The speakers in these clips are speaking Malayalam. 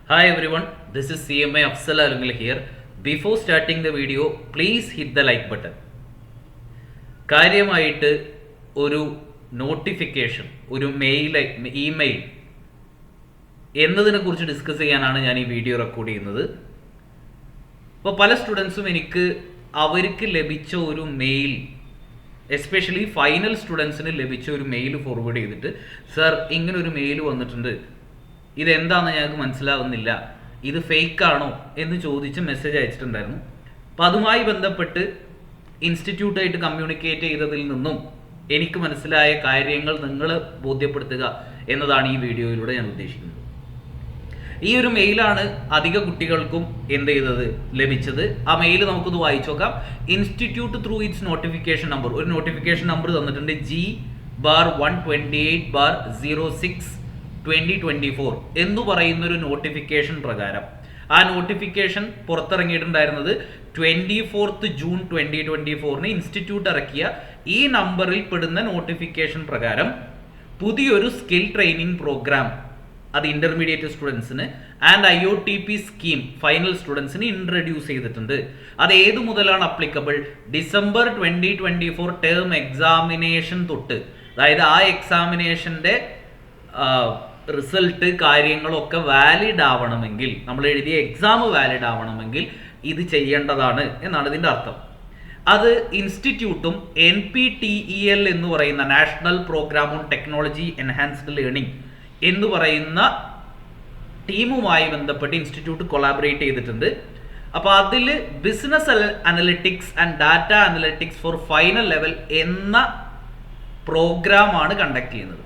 Hi everyone, this is CMA Afsal Alungal here. Before starting the video, please hit the like button. കാര്യമായിട്ട് ഒരു നോട്ടിഫിക്കേഷൻ, ഒരു ഇമെയിൽ എന്നതിനെ കുറിച്ച് ഡിസ്കസ് ചെയ്യാനാണ് ഞാൻ ഈ വീഡിയോ റെക്കോർഡ് ചെയ്യുന്നത്. അപ്പോൾ പല സ്റ്റുഡൻസും അവർക്ക് ലഭിച്ച ഒരു മെയിൽ, എസ്പെഷ്യലി ഫൈനൽ സ്റ്റുഡൻസിന് ലഭിച്ച ഒരു മെയിൽ ഫോർവേഡ് ചെയ്തിട്ട്, സർ ഇങ്ങനെ ഒരു മെയിൽ വന്നിട്ടുണ്ട്, ഇതെന്താണെന്ന് ഞങ്ങൾക്ക് മനസ്സിലാവുന്നില്ല, ഇത് ഫേക്കാണോ എന്ന് ചോദിച്ച് മെസ്സേജ് അയച്ചിട്ടുണ്ടായിരുന്നു. അപ്പോൾ അതുമായി ബന്ധപ്പെട്ട് ഇൻസ്റ്റിറ്റ്യൂട്ടായിട്ട് കമ്മ്യൂണിക്കേറ്റ് ചെയ്തതിൽ നിന്നും എനിക്ക് മനസ്സിലായ കാര്യങ്ങൾ നിങ്ങൾ ബോധ്യപ്പെടുത്തുക എന്നതാണ് ഈ വീഡിയോയിലൂടെ ഞാൻ ഉദ്ദേശിക്കുന്നത്. ഈ ഒരു മെയിലാണ് അധിക കുട്ടികൾക്കും ലഭിച്ചത്. ആ മെയിൽ നമുക്കൊന്ന് വായിച്ചു നോക്കാം. Institute through it's notification number, ഒരു നോട്ടിഫിക്കേഷൻ നമ്പർ തന്നിട്ടുണ്ട്, G/128/06/2024 എന്ന് പറയുന്നൊരു നോട്ടിഫിക്കേഷൻ പ്രകാരം. ആ നോട്ടിഫിക്കേഷൻ പുറത്തിറങ്ങിയിട്ടുണ്ടായിരുന്നത് 24 ജൂൺ 2024 ഇൻസ്റ്റിറ്റ്യൂട്ട് ഇറക്കിയ ഈ നമ്പറിൽ പെടുന്ന നോട്ടിഫിക്കേഷൻ പ്രകാരം പുതിയൊരു സ്കിൽ ട്രെയിനിങ് പ്രോഗ്രാം, അത് ഇന്റർമീഡിയറ്റ് സ്റ്റുഡൻസിന് ആൻഡ് IOTP സ്കീം ഫൈനൽ സ്റ്റുഡൻസിന് ഇൻട്രൊഡ്യൂസ് ചെയ്തിട്ടുണ്ട്. അത് ഏതു മുതലാണ് അപ്ലിക്കബിൾ? ഡിസംബർ 2024 ടേം എക്സാമിനേഷൻ തൊട്ട്, അതായത് ആ എക്സാമിനേഷൻ്റെ റിസൾട്ട് കാര്യങ്ങളൊക്കെ വാലിഡ് ആവണമെങ്കിൽ, നമ്മൾ എഴുതിയ എക്സാം വാലിഡ് ആവണമെങ്കിൽ ഇത് ചെയ്യേണ്ടതാണ് എന്നാണ് ഇതിൻ്റെ അർത്ഥം. അത് ഇൻസ്റ്റിറ്റ്യൂട്ടും NPTEL എന്ന് പറയുന്ന national program on technology enhanced learning എന്ന് പറയുന്ന ടീമുമായി ബന്ധപ്പെട്ട് ഇൻസ്റ്റിറ്റ്യൂട്ട് കൊളാബറേറ്റ് ചെയ്തിട്ടുണ്ട്. അപ്പോൾ അതിൽ business analytics and data analytics for final level എന്ന പ്രോഗ്രാമാണ് കണ്ടക്ട് ചെയ്യുന്നത്.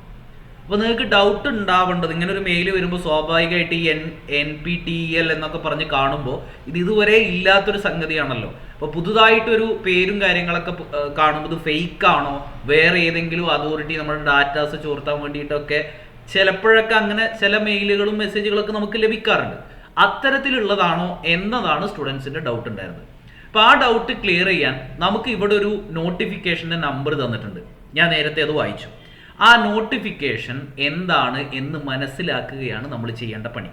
അപ്പോൾ നിങ്ങൾക്ക് ഡൗട്ട് ഉണ്ടാവേണ്ടത്, ഇങ്ങനെ ഒരു മെയിൽ വരുമ്പോൾ സ്വാഭാവികമായിട്ട് ഈ NPTEL എന്നൊക്കെ പറഞ്ഞ് കാണുമ്പോൾ ഇത് ഇതുവരെ ഇല്ലാത്തൊരു സംഗതിയാണല്ലോ. അപ്പോൾ പുതുതായിട്ടൊരു പേരും കാര്യങ്ങളൊക്കെ കാണുമ്പോൾ ഇത് ഫേക്ക് ആണോ, വേറെ ഏതെങ്കിലും അതോറിറ്റി നമ്മുടെ ഡാറ്റാസ് ചോർത്താൻ വേണ്ടിയിട്ടൊക്കെ ചിലപ്പോഴൊക്കെ അങ്ങനെ ചില മെയിലുകളും മെസ്സേജുകളൊക്കെ നമുക്ക് ലഭിക്കാറുണ്ട്. അത്തരത്തിലുള്ളതാണോ എന്നതാണ് സ്റ്റുഡൻസിൻ്റെ ഡൗട്ട് ഉണ്ടായിരുന്നത്. അപ്പോൾ ആ ഡൗട്ട് ക്ലിയർ ചെയ്യാൻ നമുക്ക് ഇവിടെ ഒരു നോട്ടിഫിക്കേഷൻ്റെ നമ്പർ തന്നിട്ടുണ്ട്. ഞാൻ നേരത്തെ അത് വായിച്ചു. ആ നോട്ടിഫിക്കേഷൻ എന്താണ് എന്ന് മനസ്സിലാക്കുകയാണ് നമ്മൾ ചെയ്യേണ്ട പണി.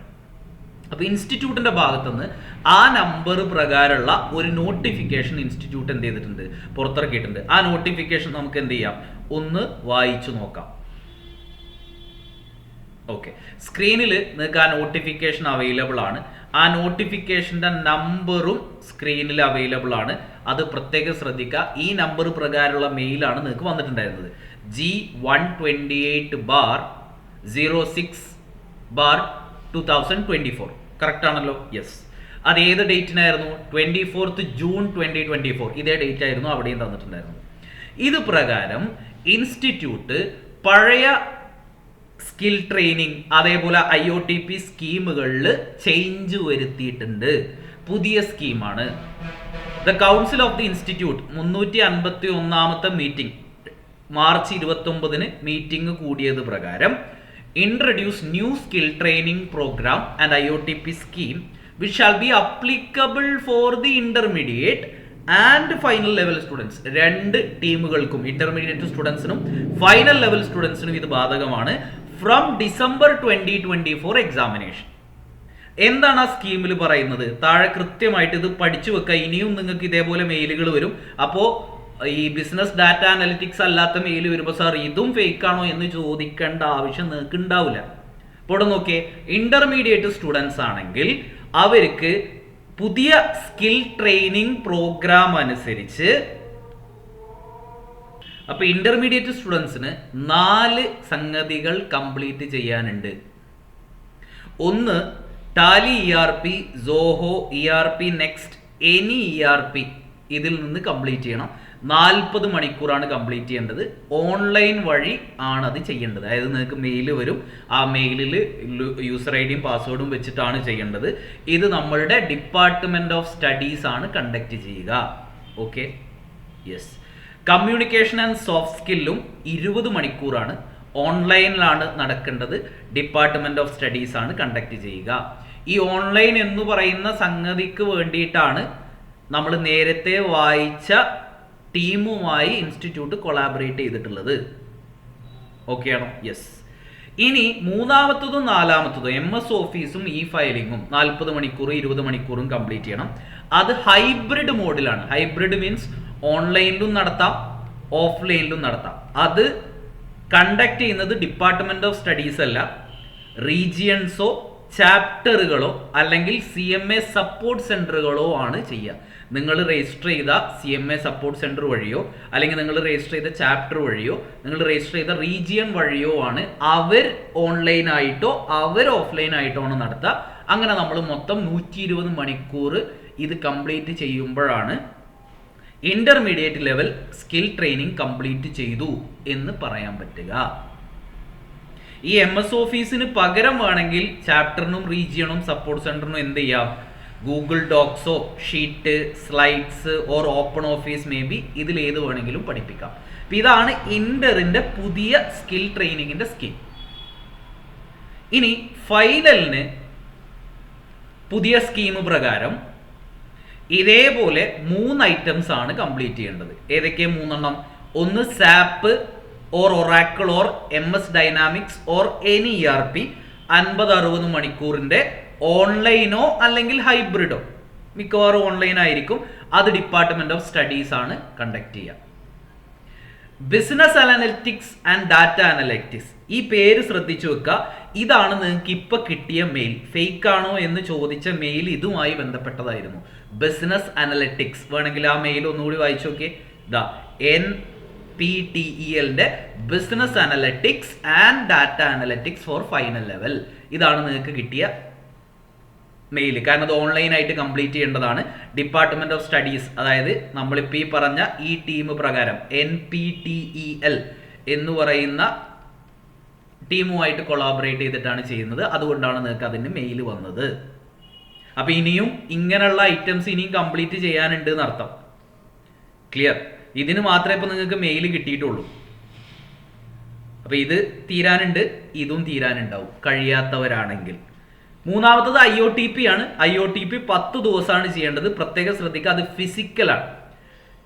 അപ്പോൾ ഇൻസ്റ്റിറ്റ്യൂട്ടിൻ്റെ ഭാഗത്തുനിന്ന് ആ നമ്പർ പ്രകാരമുള്ള ഒരു നോട്ടിഫിക്കേഷൻ ഇൻസ്റ്റിറ്റ്യൂട്ട് എന്ത് ചെയ്തിട്ടുണ്ട്, പുറത്തിറക്കിയിട്ടുണ്ട്. ആ നോട്ടിഫിക്കേഷൻ നമുക്ക് എന്ത് ചെയ്യാം, ഒന്ന് വായിച്ചു നോക്കാം. ഓക്കെ, സ്ക്രീനിൽ നിങ്ങൾക്ക് ആ നോട്ടിഫിക്കേഷൻ അവൈലബിൾ ആണ്. ആ നോട്ടിഫിക്കേഷൻ്റെ നമ്പറും സ്ക്രീനിൽ അവൈലബിൾ ആണ്. അത് പ്രത്യേകം ശ്രദ്ധിക്കുക. ഈ നമ്പർ പ്രകാരമുള്ള മെയിലാണ് നിങ്ങൾക്ക് വന്നിട്ടുണ്ടായിരുന്നത്. G/128/06/2024 കറക്റ്റ് ആണല്ലോ? യെസ്. അത് ഏത് ഡേറ്റിനായിരുന്നു? 24 ജൂൺ 2024. ഇതേ ഡേറ്റ് ആയിരുന്നു അവിടെയും തന്നിട്ടുണ്ടായിരുന്നത്. ഇത് പ്രകാരം ഇൻസ്റ്റിറ്റ്യൂട്ട് പഴയ സ്കിൽ ട്രെയിനിങ് അതേപോലെ IOTP സ്കീമുകളിൽ ചേഞ്ച് വരുത്തിയിട്ടുണ്ട്. പുതിയ സ്കീമാണ്. The council of the institute 351ാമത്തെ മീറ്റിംഗ് മാർച്ച് 29 മീറ്റിംഗ് കൂടിയത് പ്രകാരം introduce new skill training program and IOTP scheme which shall be applicable for the intermediate and final level students. രണ്ട് ടീമുകൾക്കും, ഇന്റർമീഡിയറ്റ് സ്റ്റുഡൻസിനും ഫൈനൽ ലെവൽ സ്റ്റുഡൻസിനും ഇത് ബാധകമാണ്. From December 2024 examination. എന്താണ് ആ സ്കീമിൽ പറയുന്നത്? താഴെ കൃത്യമായിട്ട് ഇത് പഠിച്ചു വെക്കുക. ഇനിയും നിങ്ങൾക്ക് ഇതേപോലെ മെയിലുകൾ വരും. അപ്പോൾ ഈ ബിസിനസ് ഡാറ്റ അനലിറ്റിക്സ് അല്ലാത്ത മെയിൽ വരുമ്പോൾ സാർ ഇതും ഫേക്ക് ആണോ എന്ന് ചോദിക്കേണ്ട ആവശ്യം നിങ്ങൾക്ക് ഉണ്ടാവില്ല. ഇപ്പോൾ ഇവിടെ നോക്കിയേ, ഇന്റർമീഡിയറ്റ് സ്റ്റുഡൻസ് ആണെങ്കിൽ അവർക്ക് പുതിയ സ്കിൽ ട്രെയിനിങ് പ്രോഗ്രാം അനുസരിച്ച്, അപ്പൊ ഇന്റർമീഡിയറ്റ് സ്റ്റുഡൻസിന് 4 സംഗതികൾ കംപ്ലീറ്റ് ചെയ്യാനുണ്ട്. ഒന്ന്, Tally ERP, Zoho ERP, next any ERP ഇതിൽ നിന്ന് കംപ്ലീറ്റ് ചെയ്യണം. 40 മണിക്കൂറാണ് കംപ്ലീറ്റ് ചെയ്യേണ്ടത്. ഓൺലൈൻ വഴി ആണ് അത് ചെയ്യേണ്ടത്. അതായത് നിങ്ങൾക്ക് മെയിൽ വരും, ആ മെയിലിൽ യൂസർ ഐഡിയും പാസ്വേഡും വെച്ചിട്ടാണ് ചെയ്യേണ്ടത്. ഇത് നമ്മളുടെ ഡിപ്പാർട്ട്മെന്റ് ഓഫ് സ്റ്റഡീസ് ആണ് കണ്ടക്ട് ചെയ്യുക. Okay, yes. Communication and soft സ്കില്ലും 20 മണിക്കൂറാണ്. ഓൺലൈനിലാണ് നടക്കേണ്ടത്. ഡിപ്പാർട്ട്മെന്റ് ഓഫ് സ്റ്റഡീസ് ആണ് കണ്ടക്ട് ചെയ്യുക. ഈ ഓൺലൈൻ എന്ന് പറയുന്ന സംഗതിക്ക് വേണ്ടിയിട്ടാണ് നമ്മൾ നേരത്തെ വായിച്ച ടീമുമായി ഇൻസ്റ്റിറ്റ്യൂട്ട് കൊളാബറേറ്റ് ചെയ്തിട്ടുള്ളത്. ഓക്കെ ആണോ? യെസ്. ഇനി മൂന്നാമത്തതും നാലാമത്തതും MS ഓഫീസും ഫയലിങ്ങും 40 മണിക്കൂർ 20 മണിക്കൂറും കംപ്ലീറ്റ് ചെയ്യണം. അത് ഹൈബ്രിഡ് മോഡിലാണ്. ഹൈബ്രിഡ് മീൻസ് ഓൺലൈനിലും നടത്താം, ഓഫ്ലൈനിലും നടത്താം. അത് കണ്ടക്ട് ചെയ്യുന്നത് ഡിപ്പാർട്ട്മെന്റ് ഓഫ് സ്റ്റഡീസ് അല്ല, റീജിയൻസോ ചാപ്റ്ററുകളോ അല്ലെങ്കിൽ CMA സപ്പോർട്ട് സെന്ററുകളോ ആണ് ചെയ്യുക. നിങ്ങൾ രജിസ്റ്റർ ചെയ്ത CMA സപ്പോർട്ട് സെന്റർ വഴിയോ അല്ലെങ്കിൽ നിങ്ങൾ രജിസ്റ്റർ ചെയ്ത ചാപ്റ്റർ വഴിയോ നിങ്ങൾ രജിസ്റ്റർ ചെയ്ത റീജിയൻ വഴിയോ ആണ് അവർ ഓൺലൈനായിട്ടോ അവർ ഓഫ്ലൈനായിട്ടോ ആണ് നടത്തുക. അങ്ങനെ നമ്മൾ മൊത്തം 120 മണിക്കൂർ ഇത് കംപ്ലീറ്റ് ചെയ്യുമ്പോഴാണ് intermediate level skill training complete ചെയ്തു എന്ന് പറയാൻ പറ്റുക. ഈ MS ഓഫീസിന് പകരം വേണമെങ്കിൽ ചാപ്റ്ററിനും റീജിയണും സപ്പോർട്ട് സെന്ററിനും എന്ത് ചെയ്യാം, ഗൂഗിൾ ഡോക്സോ sheet slides or Open Office may be ഇതിലേത് വേണമെങ്കിലും പഠിപ്പിക്കാം. അപ്പം ഇതാണ് ഇന്ററിന്റെ പുതിയ സ്കിൽ ട്രെയിനിങ്ങിന്റെ സ്കീം. ഇനി ഫൈനലിന് പുതിയ സ്കീം പ്രകാരം ഇതേപോലെ 3 ഐറ്റംസ് ആണ് കംപ്ലീറ്റ് ചെയ്യേണ്ടത്. ഏതൊക്കെ 3 ഒന്ന് sap or Oracle or MS dynamics or any ERP 50-60 മണിക്കൂറിന്റെ ഓൺലൈനോ അല്ലെങ്കിൽ ഹൈബ്രിഡോ, മിക്കവാറും ഓൺലൈൻ ആയിരിക്കും. അത് ഡിപ്പാർട്ട്മെന്റ് ഓഫ് സ്റ്റഡീസ് ആണ് കണ്ടക്ട് ചെയ്യുക. Business analytics and data analytics, ഈ പേര് ശ്രദ്ധിച്ചു വെക്കുക. ഇതാണ് നിങ്ങൾക്ക് ഇപ്പൊ കിട്ടിയ മെയിൽ. ഫേക്ക് ആണോ എന്ന് ചോദിച്ച മെയിൽ ഇതുമായി ബന്ധപ്പെട്ടതായിരുന്നു. ബിസിനസ് അനലിറ്റിക്സ് വേണമെങ്കിൽ ആ മെയിൽ ഒന്നുകൂടി വായിച്ചു നോക്കിയേ. NPTELന്റെ business analytics and data analytics for final level. ഇതാണ് നിങ്ങൾക്ക് കിട്ടിയ മെയിൽ. കാരണം അത് ഓൺലൈനായിട്ട് കംപ്ലീറ്റ് ചെയ്യേണ്ടതാണ്. ഡിപ്പാർട്ട്മെന്റ് ഓഫ് സ്റ്റഡീസ്, അതായത് നമ്മളിപ്പോൾ ഈ പറഞ്ഞ ഈ ടീം പ്രകാരം NPTEL എന്ന് പറയുന്ന ടീമുമായിട്ട് കൊളാബറേറ്റ് ചെയ്തിട്ടാണ് ചെയ്യുന്നത്. അതുകൊണ്ടാണ് നിങ്ങൾക്ക് അതിന് മെയിൽ വന്നത്. അപ്പൊ ഇനിയും ഇങ്ങനെയുള്ള ഐറ്റംസ് ഇനിയും കംപ്ലീറ്റ് ചെയ്യാനുണ്ട് എന്നർത്ഥം. ക്ലിയർ? ഇതിന് മാത്രമേ ഇപ്പൊ നിങ്ങൾക്ക് മെയിൽ കിട്ടിയിട്ടുള്ളൂ. അപ്പൊ ഇത് തീരാനുണ്ട്, ഇതും തീരാനുണ്ടാവും കഴിയാത്തവരാണെങ്കിൽ. മൂന്നാമത്തത് IOTP ആണ്. IOTP 10 ദിവസമാണ് ചെയ്യേണ്ടത്. പ്രത്യേകം ശ്രദ്ധിക്കുക, അത് ഫിസിക്കലാണ്.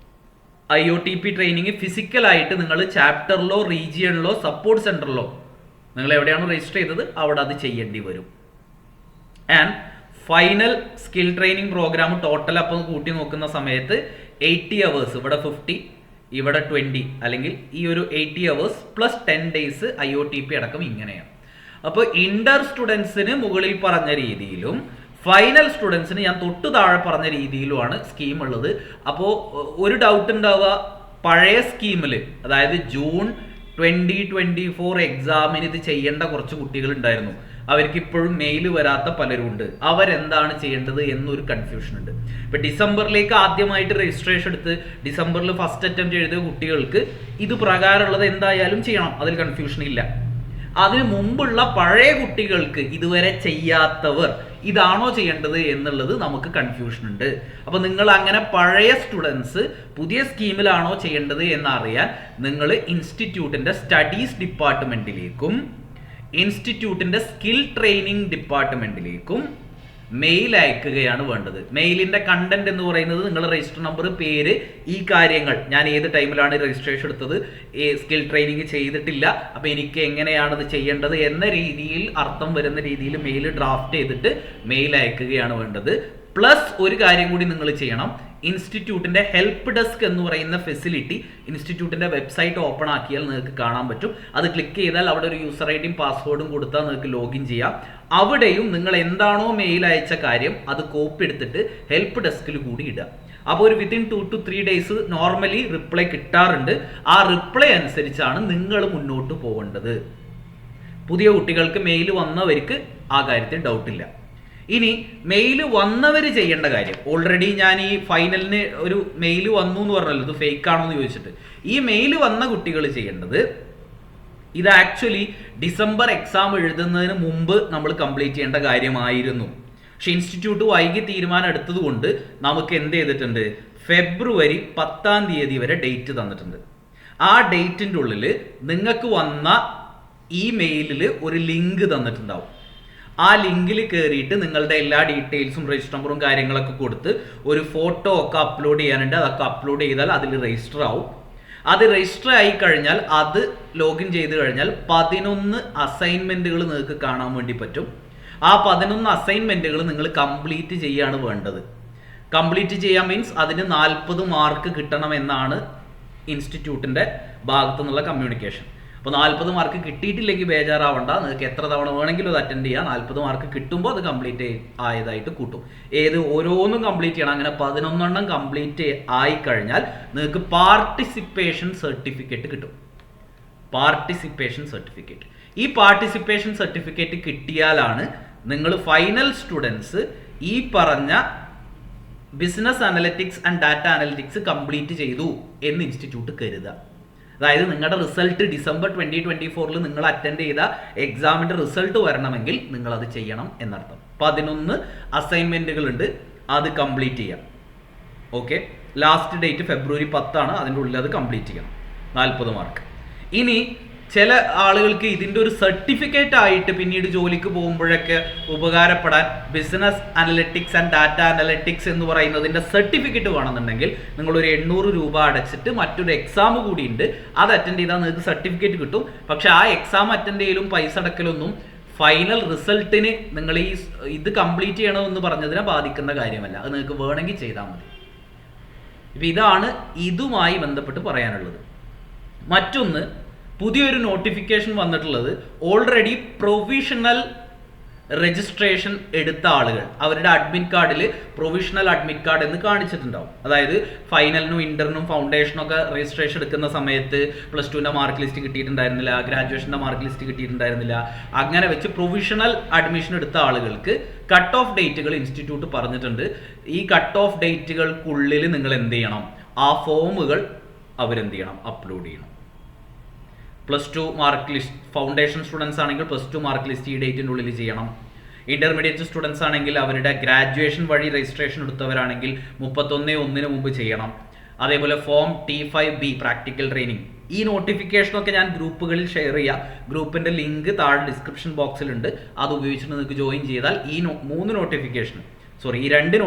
IOTP ട്രെയിനിങ് ഫിസിക്കലായിട്ട് നിങ്ങൾ ചാപ്റ്ററിലോ റീജിയണിലോ സപ്പോർട്ട് സെന്ററിലോ നിങ്ങൾ എവിടെയാണോ രജിസ്റ്റർ ചെയ്തത് അവിടെ അത് ചെയ്യേണ്ടി വരും. And final skill training program total അപ്പം കൂട്ടി നോക്കുന്ന സമയത്ത് 80 hours, ഇവിടെ 50, ഇവിടെ 20, അല്ലെങ്കിൽ ഈ ഒരു 80 hours പ്ലസ് 10 days IOTP അടക്കം ഇങ്ങനെയാണ്. അപ്പോൾ ഇന്റർ സ്റ്റുഡൻസിന് മുകളിൽ പറഞ്ഞ രീതിയിലും ഫൈനൽ സ്റ്റുഡൻസിന് ഞാൻ തൊട്ട് താഴെ പറഞ്ഞ രീതിയിലുമാണ് സ്കീം ഉള്ളത്. അപ്പോൾ ഒരു ഡൗട്ട് ഉണ്ടാവുക, പഴയ സ്കീമിൽ അതായത് ജൂൺ 2024 എക്സാമിന് ഇത് ചെയ്യേണ്ട കുറച്ച് കുട്ടികൾ ഉണ്ടായിരുന്നു. അവർക്ക് ഇപ്പോഴും മെയിൽ വരാത്ത പലരും ഉണ്ട്. അവരെന്താണ് ചെയ്യേണ്ടത് എന്നൊരു കൺഫ്യൂഷൻ ഉണ്ട്. ഇപ്പൊ ഡിസംബറിലേക്ക് ആദ്യമായിട്ട് രജിസ്ട്രേഷൻ എടുത്ത് ഡിസംബറിൽ ഫസ്റ്റ് അറ്റംപ്റ്റ് എഴുതിയ കുട്ടികൾക്ക് ഇത് പ്രകാരമുള്ളത് എന്തായാലും ചെയ്യണം, അതിൽ കൺഫ്യൂഷൻ ഇല്ല. അതിന് മുമ്പുള്ള പഴയ കുട്ടികൾക്ക് ഇതുവരെ ചെയ്യാത്തവർ ഇതാണോ ചെയ്യേണ്ടത് എന്നുള്ളത് നമുക്ക് കൺഫ്യൂഷൻ ഉണ്ട്. അപ്പൊ നിങ്ങൾ അങ്ങനെ പഴയ സ്റ്റുഡൻസ് പുതിയ സ്കീമിലാണോ ചെയ്യേണ്ടത് എന്നറിയാൻ നിങ്ങൾ ഇൻസ്റ്റിറ്റ്യൂട്ടിന്റെ സ്റ്റഡീസ് ഡിപ്പാർട്ട്മെന്റിലേക്കും ഇൻസ്റ്റിറ്റ്യൂട്ടിന്റെ സ്കിൽ ട്രെയിനിങ് ഡിപ്പാർട്ട്മെന്റിലേക്കും മെയിൽ അയക്കുകയാണ് വേണ്ടത്. മെയിലിന്റെ കണ്ടന്റ് എന്ന് പറയുന്നത് നിങ്ങളുടെ രജിസ്റ്റർ നമ്പർ, പേര്, ഈ കാര്യങ്ങൾ, ഞാൻ ഏത് ടൈമിലാണ് രജിസ്ട്രേഷൻ എടുത്തത്, സ്കിൽ ട്രെയിനിങ് ചെയ്തിട്ടില്ല, അപ്പൊ എനിക്ക് എങ്ങനെയാണ് ഇത് ചെയ്യേണ്ടത് എന്ന രീതിയിൽ അർത്ഥം വരുന്ന രീതിയിൽ മെയിൽ ഡ്രാഫ്റ്റ് ചെയ്തിട്ട് മെയിൽ അയക്കുകയാണ് വേണ്ടത്. പ്ലസ് ഒരു കാര്യം കൂടി നിങ്ങൾ ചെയ്യണം. ഇൻസ്റ്റിറ്റ്യൂട്ടിന്റെ ഹെൽപ്പ് ഡെസ്ക് എന്ന് പറയുന്ന ഫെസിലിറ്റി ഇൻസ്റ്റിറ്റ്യൂട്ടിന്റെ വെബ്സൈറ്റ് ഓപ്പൺ ആക്കിയാൽ നിങ്ങൾക്ക് കാണാൻ പറ്റും. അത് ക്ലിക്ക് ചെയ്താൽ അവിടെ ഒരു യൂസർ ഐഡിയും പാസ്വേഡും കൊടുത്താൽ നിങ്ങൾക്ക് ലോഗിൻ ചെയ്യാം. അവിടെയും നിങ്ങൾ എന്താണോ മെയിൽ അയച്ച കാര്യം അത് കോപ്പി എടുത്തിട്ട് ഹെൽപ്പ് ഡെസ്കിൽ കൂടി ഇടുക. അപ്പോൾ ഒരു within 2 to 3 days normally reply കിട്ടാറുണ്ട്. ആ റിപ്ലൈ അനുസരിച്ചാണ് നിങ്ങൾ മുന്നോട്ട് പോകേണ്ടത്. പുതിയ കുട്ടികൾക്ക് മെയിൽ വന്നവർക്ക് ആ കാര്യത്തിൽ ഡൗട്ടില്ല. ഇനി മെയിൽ വന്നവർ ചെയ്യേണ്ട കാര്യം, ഓൾറെഡി ഞാൻ ഈ ഫൈനലിന് ഒരു മെയിൽ വന്നു എന്ന് പറഞ്ഞല്ലോ, ഇത് ഫേക്ക് ആണോ എന്ന് ചോദിച്ചിട്ട്. ഈ മെയിൽ വന്ന കുട്ടികൾ ചെയ്യേണ്ടത്, ഇത് ആക്ച്വലി ഡിസംബർ എക്സാം എഴുതുന്നതിന് മുമ്പ് നമ്മൾ കംപ്ലീറ്റ് ചെയ്യേണ്ട കാര്യമായിരുന്നു. പക്ഷെ ഇൻസ്റ്റിറ്റ്യൂട്ട് വൈകി തീരുമാനം എടുത്തത് കൊണ്ട് നമുക്ക് എന്ത് ചെയ്തിട്ടുണ്ട്, ഫെബ്രുവരി 10 വരെ ഡേറ്റ് തന്നിട്ടുണ്ട്. ആ ഡേറ്റിൻ്റെ ഉള്ളിൽ നിങ്ങൾക്ക് വന്ന ഇമെയിലിൽ ഒരു ലിങ്ക് തന്നിട്ടുണ്ടാവും. ആ ലിങ്കിൽ കയറിയിട്ട് നിങ്ങളുടെ എല്ലാ ഡീറ്റെയിൽസും രജിസ്റ്റർ നമ്പറും കാര്യങ്ങളൊക്കെ കൊടുത്ത് ഒരു ഫോട്ടോ ഒക്കെ അപ്ലോഡ് ചെയ്യാനുണ്ട്. അതൊക്കെ അപ്ലോഡ് ചെയ്താൽ അതിൽ രജിസ്റ്റർ ആവും. അത് രജിസ്റ്റർ ആയി കഴിഞ്ഞാൽ അത് ലോഗിൻ ചെയ്ത് കഴിഞ്ഞാൽ 11 അസൈൻമെൻറ്റുകൾ നിങ്ങൾക്ക് കാണാൻ വേണ്ടി പറ്റും. ആ 11 അസൈൻമെൻറ്റുകൾ നിങ്ങൾ കംപ്ലീറ്റ് ചെയ്യുകയാണ് വേണ്ടത്. കംപ്ലീറ്റ് ചെയ്യാൻ മീൻസ് അതിന് 40 മാർക്ക് കിട്ടണമെന്നാണ് ഇൻസ്റ്റിറ്റ്യൂട്ടിൻ്റെ ഭാഗത്തു നിന്നുള്ള കമ്മ്യൂണിക്കേഷൻ. അപ്പോൾ 40 മാർക്ക് കിട്ടിയിട്ടില്ലെങ്കിൽ ബേജാറാവണ്ട, നിങ്ങൾക്ക് എത്ര തവണ വേണമെങ്കിലും അത് അറ്റൻഡ് ചെയ്യാം. 40 മാർക്ക് കിട്ടുമ്പോൾ അത് കംപ്ലീറ്റ് ആയതായിട്ട് കൂട്ടും. ഓരോന്നും കംപ്ലീറ്റ് ചെയ്യണം. അങ്ങനെ 11 കംപ്ലീറ്റ് ആയിക്കഴിഞ്ഞാൽ നിങ്ങൾക്ക് പാർട്ടിസിപ്പേഷൻ സർട്ടിഫിക്കറ്റ് കിട്ടും. Participation certificate. ഈ പാർട്ടിസിപ്പേഷൻ സർട്ടിഫിക്കറ്റ് കിട്ടിയാലാണ് നിങ്ങൾ ഫൈനൽ സ്റ്റുഡൻസ് ഈ പറഞ്ഞ business analytics and data analytics complete ചെയ്തു എന്ന് ഇൻസ്റ്റിറ്റ്യൂട്ട് കരുതുക. അതായത് നിങ്ങളുടെ റിസൾട്ട് ഡിസംബർ 2024 നിങ്ങൾ അറ്റൻഡ് ചെയ്ത എക്സാമിൻ്റെ റിസൾട്ട് വരണമെങ്കിൽ നിങ്ങൾ അത് ചെയ്യണം എന്നർത്ഥം. 11 അസൈൻമെൻറ്റുകൾ ഉണ്ട്, അത് കംപ്ലീറ്റ് ചെയ്യാം. ഓക്കെ, ലാസ്റ്റ് ഡേറ്റ് ഫെബ്രുവരി 10 അതിൻ്റെ ഉള്ളിൽ അത് കംപ്ലീറ്റ് ചെയ്യണം. 40 മാർക്ക്. ഇനി ചില ആളുകൾക്ക് ഇതിൻ്റെ ഒരു സർട്ടിഫിക്കറ്റ് ആയിട്ട് പിന്നീട് ജോലിക്ക് പോകുമ്പോഴൊക്കെ ഉപകാരപ്പെടാൻ business analytics and data analytics എന്ന് പറയുന്നതിൻ്റെ സർട്ടിഫിക്കറ്റ് വേണമെന്നുണ്ടെങ്കിൽ നിങ്ങളൊരു 800 രൂപ അടച്ചിട്ട് മറ്റൊരു എക്സാം കൂടി ഉണ്ട്, അത് അറ്റൻഡ് ചെയ്താൽ നിങ്ങൾക്ക് സർട്ടിഫിക്കറ്റ് കിട്ടും. പക്ഷെ ആ എക്സാം അറ്റൻഡ് ചെയ്യലും പൈസ അടക്കലൊന്നും ഫൈനൽ റിസൾട്ടിന് നിങ്ങൾ ഇത് കംപ്ലീറ്റ് ചെയ്യണമെന്ന് പറഞ്ഞതിനെ ബാധിക്കുന്ന കാര്യമല്ല. അത് നിങ്ങൾക്ക് വേണമെങ്കിൽ ചെയ്താൽ മതി. ഇപ്പം ഇതാണ് ഇതുമായി ബന്ധപ്പെട്ട് പറയാനുള്ളത്. മറ്റൊന്ന്, പുതിയൊരു നോട്ടിഫിക്കേഷൻ വന്നിട്ടുള്ളത് ഓൾറെഡി പ്രൊവിഷണൽ രജിസ്ട്രേഷൻ എടുത്ത ആളുകൾ അവരുടെ അഡ്മിറ്റ് കാർഡിൽ പ്രൊവിഷണൽ അഡ്മിറ്റ് കാർഡ് എന്ന് കാണിച്ചിട്ടുണ്ടാവും. അതായത് ഫൈനലിനും ഇന്ററിനും ഫൗണ്ടേഷനും ഒക്കെ രജിസ്ട്രേഷൻ എടുക്കുന്ന സമയത്ത് +2ൻ്റെ മാർക്ക് ലിസ്റ്റ് കിട്ടിയിട്ടുണ്ടായിരുന്നില്ല, ഗ്രാജുവേഷൻ്റെ മാർക്ക് ലിസ്റ്റ് കിട്ടിയിട്ടുണ്ടായിരുന്നില്ല. അങ്ങനെ വെച്ച് പ്രൊവിഷണൽ അഡ്മിഷൻ എടുത്ത ആളുകൾക്ക് കട്ട് ഓഫ് ഡേറ്റുകൾ ഇൻസ്റ്റിറ്റ്യൂട്ട് പറഞ്ഞിട്ടുണ്ട്. ഈ കട്ട് ഓഫ് ഡേറ്റുകൾക്കുള്ളിൽ നിങ്ങൾ എന്ത് ചെയ്യണം? ആ ഫോമുകൾ അവരെന്ത് ചെയ്യണം? അപ്ലോഡ് ചെയ്യണം. +2 മാർക്ക് ലിസ്റ്റ് ഫൗണ്ടേഷൻ സ്റ്റുഡൻസ് ആണെങ്കിൽ +2 മാർക്ക് ലിസ്റ്റ് ഈ ഡേറ്റിൻ്റെ ഉള്ളിൽ ചെയ്യണം. ഇന്റർമീഡിയറ്റ് സ്റ്റുഡൻസ് ആണെങ്കിൽ അവരുടെ ഗ്രാജുവേഷൻ വഴി രജിസ്ട്രേഷൻ എടുത്തവരാണെങ്കിൽ 31/1 മുമ്പ് ചെയ്യണം. അതേപോലെ ഫോം T5B പ്രാക്ടിക്കൽ ട്രെയിനിങ്. ഈ നോട്ടിഫിക്കേഷനൊക്കെ ഞാൻ ഗ്രൂപ്പുകളിൽ ഷെയർ ചെയ്യാം. ഗ്രൂപ്പിൻ്റെ ലിങ്ക് താഴെ ഡിസ്ക്രിപ്ഷൻ ബോക്സിലുണ്ട്. അത് ഉപയോഗിച്ചിട്ട് നിങ്ങൾക്ക് ജോയിൻ ചെയ്താൽ ഈ 2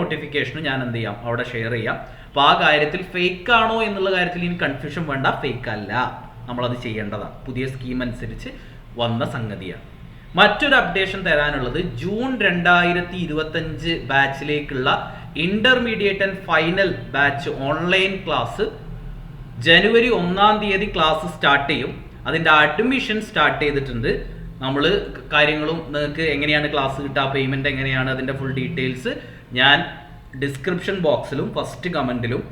നോട്ടിഫിക്കേഷനും ഞാൻ എന്ത് ചെയ്യാം? അവിടെ ഷെയർ ചെയ്യാം. അപ്പോൾ ആ കാര്യത്തിൽ ഫേക്ക് ആണോ എന്നുള്ള കാര്യത്തിൽ ഇനി കൺഫ്യൂഷൻ വേണ്ട. ഫേക്ക് അല്ല, നമ്മളത് ചെയ്യേണ്ടതാണ്. പുതിയ സ്കീം അനുസരിച്ച് വന്ന സംഗതിയാണ്. മറ്റൊരു അപ്ഡേഷൻ തരാനുള്ളത് ജൂൺ 2025 ബാച്ചിലേക്കുള്ള intermediate and final batch online class ജനുവരി 1 ക്ലാസ് സ്റ്റാർട്ട് ചെയ്യും. അതിൻ്റെ അഡ്മിഷൻ സ്റ്റാർട്ട് ചെയ്തിട്ടുണ്ട്. നമ്മൾ കാര്യങ്ങളും നിങ്ങൾക്ക് എങ്ങനെയാണ് ക്ലാസ് കിട്ടുക, പേയ്മെൻറ്റ് എങ്ങനെയാണ്, അതിൻ്റെ ഫുൾ ഡീറ്റെയിൽസ് ഞാൻ ഡിസ്ക്രിപ്ഷൻ ബോക്സിലും ഫസ്റ്റ് കമൻറ്റിലും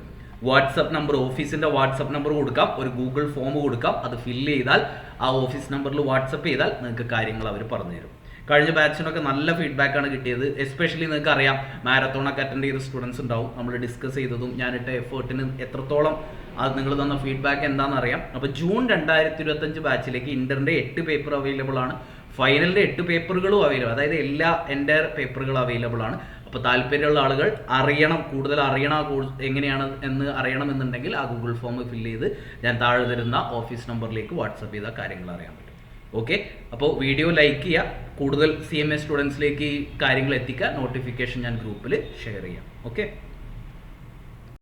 വാട്സപ്പ് നമ്പർ, ഓഫീസിൻ്റെ വാട്സപ്പ് നമ്പർ കൊടുക്കാം, ഒരു ഗൂഗിൾ ഫോം കൊടുക്കാം. അത് ഫില്ല് ചെയ്താൽ ആ ഓഫീസ് നമ്പറിൽ വാട്സപ്പ് ചെയ്താൽ നിങ്ങൾക്ക് കാര്യങ്ങൾ അവർ പറഞ്ഞു തരും. കഴിഞ്ഞ ബാച്ചിനൊക്കെ നല്ല ഫീഡ്ബാക്കാണ് കിട്ടിയത്. എസ്പെഷ്യലി നിങ്ങൾക്ക് അറിയാം, മാരത്തോണൊക്കെ അറ്റൻഡ് ചെയ്ത സ്റ്റുഡൻസ് ഉണ്ടാവും. നമ്മൾ ഡിസ്കസ് ചെയ്തതും ഞാനിട്ട എഫേർട്ടിന് എത്രത്തോളം അത് നിങ്ങൾ തന്ന ഫീഡ്ബാക്ക് എന്താണെന്ന് അറിയാം. അപ്പോൾ ജൂൺ 2025 ബാച്ചിലേക്ക് ഇന്ററിൻ്റെ 8 പേപ്പർ അവൈലബിൾ ആണ്. ഫൈനലിൻ്റെ 8 പേപ്പറുകളും അവൈലബിൾ, അതായത് എല്ലാ എൻ്റയർ പേപ്പറുകളും അവൈലബിൾ ആണ്. അപ്പോൾ താല്പര്യമുള്ള ആളുകൾ കൂടുതൽ എങ്ങനെയാണ് എന്ന് അറിയണമെന്നുണ്ടെങ്കിൽ ആ ഗൂഗിൾ ഫോം ഫില്ല് ചെയ്ത് ഞാൻ താഴെ തരുന്ന ഓഫീസ് നമ്പറിലേക്ക് വാട്സപ്പ് ചെയ്താൽ കാര്യങ്ങൾ അറിയാൻ പറ്റും. ഓക്കെ, അപ്പോൾ വീഡിയോ ലൈക്ക് ചെയ്യുക, കൂടുതൽ CMA സ്റ്റുഡൻസിലേക്ക് ഈ കാര്യങ്ങൾ എത്തിക്കുക. നോട്ടിഫിക്കേഷൻ ഞാൻ ഗ്രൂപ്പിൽ ഷെയർ ചെയ്യാം. ഓക്കെ.